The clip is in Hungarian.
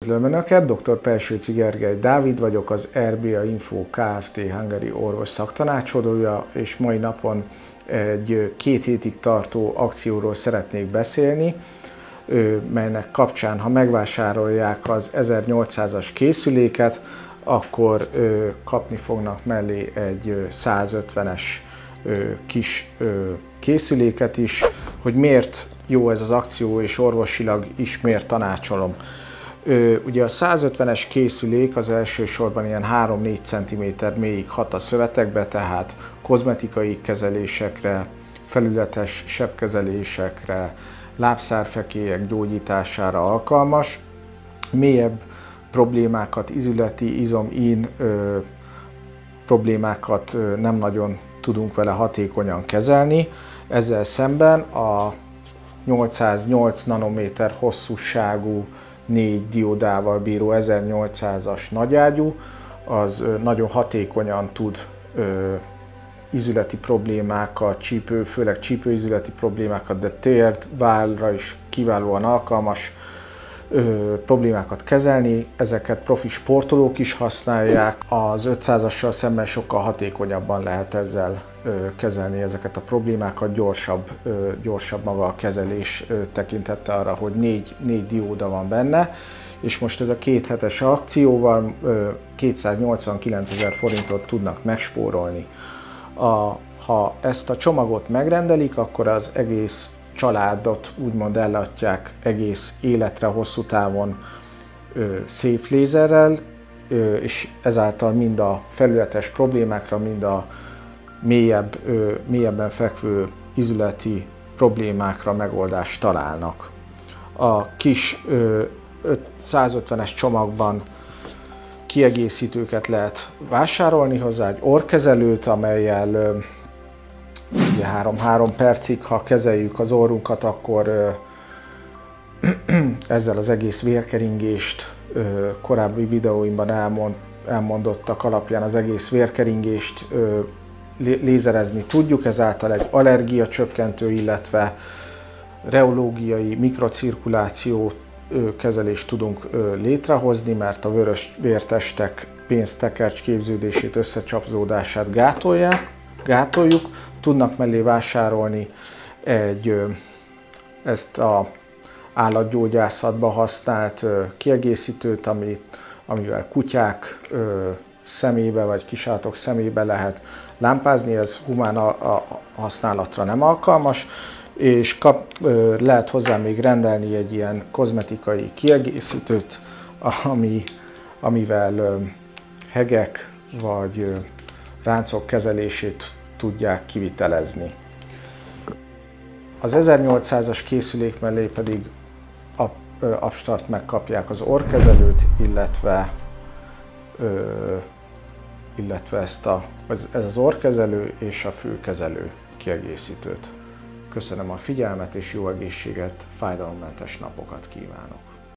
Üdvözlöm Önöket, dr. Pelsőci Gergely Dávid vagyok, az RBA Info Kft. Hungary orvos szaktanácsadója, és mai napon egy 2 hétig tartó akcióról szeretnék beszélni, melynek kapcsán, ha megvásárolják az 1800-as készüléket, akkor kapni fognak mellé egy 150-es kis készüléket is. Hogy miért jó ez az akció, és orvosilag is miért tanácsolom. Ugye a 150-es készülék az elsősorban ilyen 3-4 cm mélyig hat a szövetekbe, tehát kozmetikai kezelésekre, felületes sebkezelésekre, lábszárfekélyek gyógyítására alkalmas. Mélyebb problémákat, ízületi, izom-ín problémákat nem nagyon tudunk vele hatékonyan kezelni. Ezzel szemben a 808 nanométer hosszúságú 4 diódával bíró 1800-as nagyágyú, az nagyon hatékonyan tud ízületi problémákat, főleg csípőízületi problémákat, de térd, vállra is kiválóan alkalmas problémákat kezelni. Ezeket profi sportolók is használják. Az 500-assal szemben sokkal hatékonyabban lehet ezzel kezelni ezeket a problémákat, gyorsabb maga a kezelés tekintettel arra, hogy 4 dióda van benne, és most ez a 2 hetes akcióval 289 000 forintot tudnak megspórolni. Ha ezt a csomagot megrendelik, akkor az egész családot úgymond ellátják egész életre, hosszú távon Safe lézerrel, és ezáltal mind a felületes problémákra, mind a mélyebben fekvő ízületi problémákra megoldást találnak. A kis 150-es csomagban kiegészítőket lehet vásárolni hozzá, egy orrkezelőt, amellyel ugye 3 percig, ha kezeljük az orrunkat, akkor ezzel az egész vérkeringést, korábbi videóimban elmondottak alapján az egész vérkeringést lézerezni tudjuk, ezáltal egy allergia csökkentő, illetve reológiai mikrocirkuláció kezelést tudunk létrehozni, mert a vörös vértestek pénztekercs képződését, összecsapódását gátoljuk. Tudnak mellé vásárolni ezt a állatgyógyászatban használt kiegészítőt, amivel kutyák szemébe vagy kisállatok szemébe lehet lámpázni, ez humán használatra nem alkalmas, és lehet hozzá még rendelni egy ilyen kozmetikai kiegészítőt, amivel hegek vagy ráncok kezelését tudják kivitelezni. Az 1800-as készülék mellé pedig abstart megkapják az orrkezelőt, illetve ez az orrkezelő és a fülkezelő kiegészítőt. Köszönöm a figyelmet, és jó egészséget, fájdalommentes napokat kívánok!